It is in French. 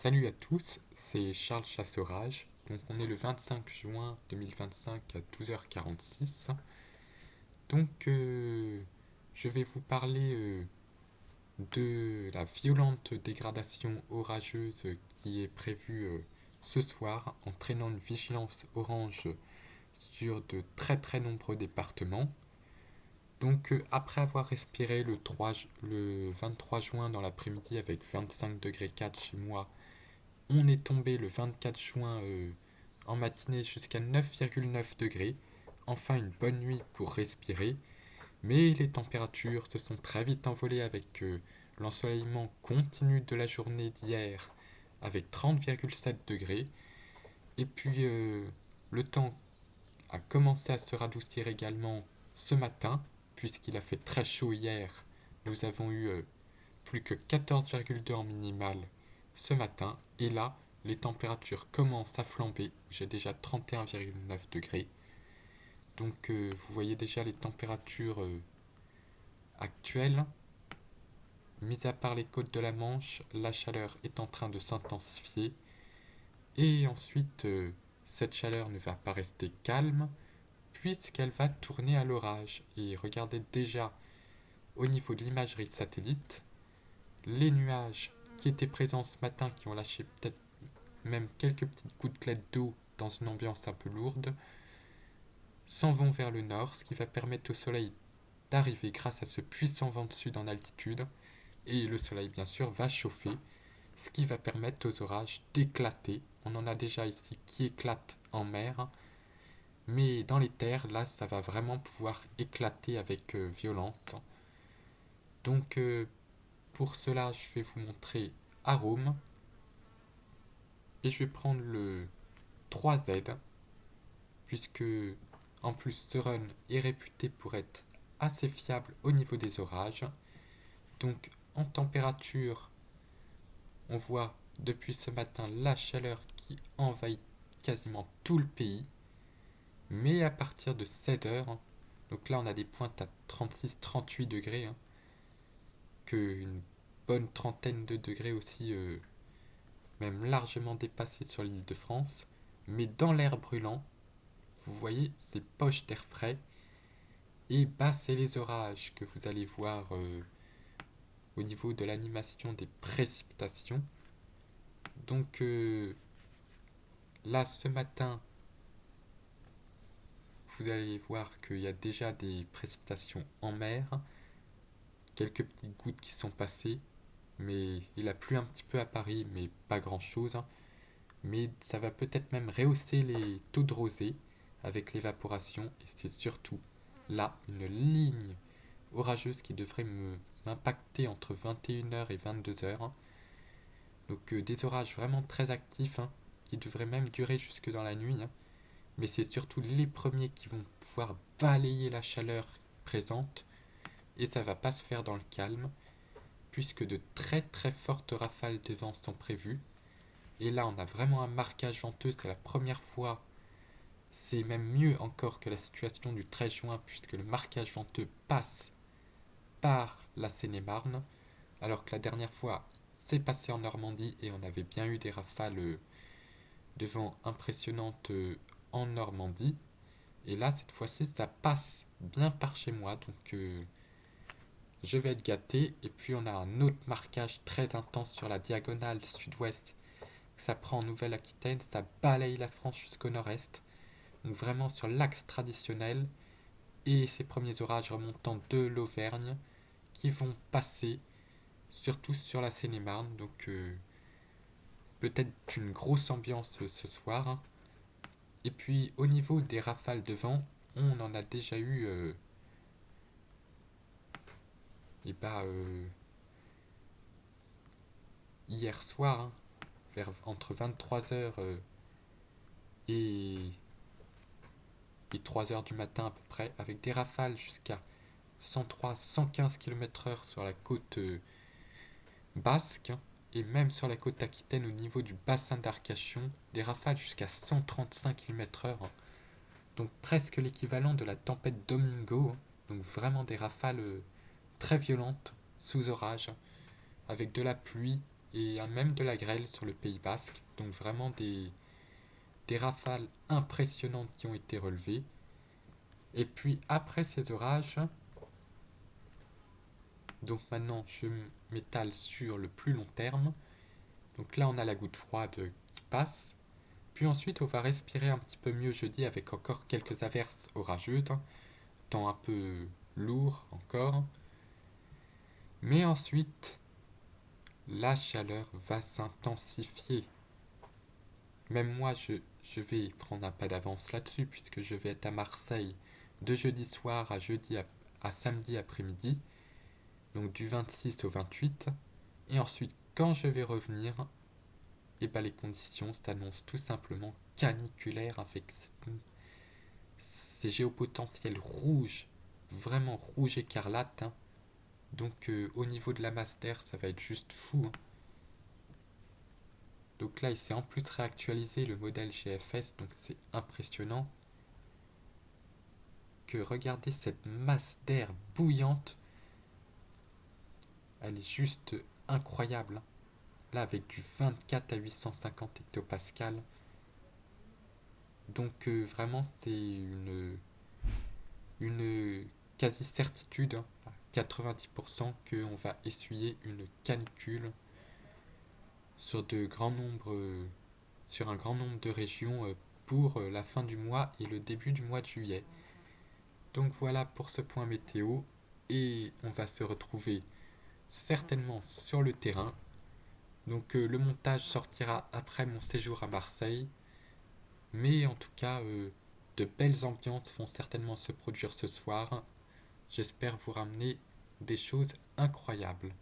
Salut à tous, c'est Charles Chassorage. Donc on est le 25 juin 2025 à 12h46. Donc je vais vous parler de la violente dégradation orageuse qui est prévue ce soir, entraînant une vigilance orange sur de très très nombreux départements. Donc après avoir respiré le 23 juin dans l'après-midi avec 25 degrés 4 chez moi, on est tombé le 24 juin en matinée jusqu'à 9,9 degrés. Enfin une bonne nuit pour respirer. Mais les températures se sont très vite envolées avec l'ensoleillement continu de la journée d'hier avec 30,7 degrés. Et puis le temps a commencé à se radoucir également ce matin, puisqu'il a fait très chaud hier. Nous avons eu plus que 14,2 en minimal ce matin. Et là, les températures commencent à flamber. J'ai déjà 31,9 degrés. Donc vous voyez déjà les températures actuelles. Mis à part les côtes de la Manche, la chaleur est en train de s'intensifier. Et ensuite, cette chaleur ne va pas rester calme, puisqu'elle va tourner à l'orage. Et regardez déjà au niveau de l'imagerie satellite, les nuages qui étaient présents ce matin, qui ont lâché peut-être même quelques petites gouttelettes d'eau dans une ambiance un peu lourde, s'en vont vers le nord, ce qui va permettre au soleil d'arriver grâce à ce puissant vent de sud en altitude. Et le soleil, bien sûr, va chauffer, ce qui va permettre aux orages d'éclater. On en a déjà ici qui éclatent en mer, mais dans les terres, là, ça va vraiment pouvoir éclater avec violence. Donc, pour cela, je vais vous montrer Arôme, et je vais prendre le 3Z, puisque en plus ce run est réputé pour être assez fiable au niveau des orages. Donc en température, on voit depuis ce matin la chaleur qui envahit quasiment tout le pays. Mais à partir de 7 heures, donc là on a des pointes à 36-38 degrés, qu'une bonne trentaine de degrés aussi, même largement dépassé sur l'île de France. Mais dans l'air brûlant, vous voyez ces poches d'air frais. Et bah, c'est les orages que vous allez voir au niveau de l'animation des précipitations. Donc là, ce matin, vous allez voir qu'il y a déjà des précipitations en mer. Quelques petites gouttes qui sont passées. Mais il a plu un petit peu à Paris, mais pas grand-chose. Mais ça va peut-être même rehausser les taux de rosée avec l'évaporation. Et c'est surtout là une ligne orageuse qui devrait m'impacter entre 21 heures et 22 heures. Donc des orages vraiment très actifs, qui devraient même durer jusque dans la nuit. Mais c'est surtout les premiers qui vont pouvoir balayer la chaleur présente. Et ça va pas se faire dans le calme, puisque de très très fortes rafales de vent sont prévues. Et là on a vraiment un marquage venteux, c'est la première fois. C'est même mieux encore que la situation du 13 juin, puisque le marquage venteux passe par la Seine-et-Marne, alors que la dernière fois, c'est passé en Normandie et on avait bien eu des rafales de vent impressionnantes en Normandie. Et là, cette fois-ci, ça passe bien par chez moi, donc je vais être gâté. Et puis, on a un autre marquage très intense sur la diagonale sud-ouest. Ça prend en Nouvelle-Aquitaine, ça balaye la France jusqu'au nord-est. Donc, vraiment sur l'axe traditionnel. Et ces premiers orages remontant de l'Auvergne qui vont passer surtout sur la Seine-et-Marne. Donc peut-être une grosse ambiance ce soir. Et puis au niveau des rafales de vent, on en a déjà eu et bah, hier soir, vers entre 23 heures et, 3 heures du matin à peu près, avec des rafales jusqu'à 103-115 km/h sur la côte basque, et même sur la côte aquitaine au niveau du bassin d'Arcachon, des rafales jusqu'à 135 km/h, donc presque l'équivalent de la tempête Domingo, donc vraiment des rafales très violentes sous orage, avec de la pluie et même de la grêle sur le Pays Basque. Donc vraiment des rafales impressionnantes qui ont été relevées. Et puis après ces orages, donc maintenant je m'étale sur le plus long terme. Donc là on a la goutte froide qui passe. Puis ensuite on va respirer un petit peu mieux jeudi avec encore quelques averses orageuses. Temps un peu lourd encore. Mais ensuite, la chaleur va s'intensifier. Même moi, je vais prendre un pas d'avance là-dessus, puisque je vais être à Marseille de jeudi soir à samedi après-midi, donc du 26 au 28. Et ensuite, quand je vais revenir, et ben les conditions s'annoncent tout simplement caniculaires avec ces géopotentiels rouges, vraiment rouge écarlate. Donc au niveau de la masse d'air, ça va être juste fou. Donc là, il s'est en plus réactualisé le modèle GFS, donc c'est impressionnant. Que regardez cette masse d'air bouillante, elle est juste incroyable. Là, avec du 24 à 850 hectopascal. Donc vraiment, c'est une quasi-certitude, à 90%, qu'on va essuyer une canicule sur sur un grand nombre de régions pour la fin du mois et le début du mois de juillet. Donc voilà pour ce point météo et on va se retrouver certainement sur le terrain. Donc le montage sortira après mon séjour à Marseille, mais en tout cas de belles ambiances vont certainement se produire ce soir. J'espère vous ramener des choses incroyables.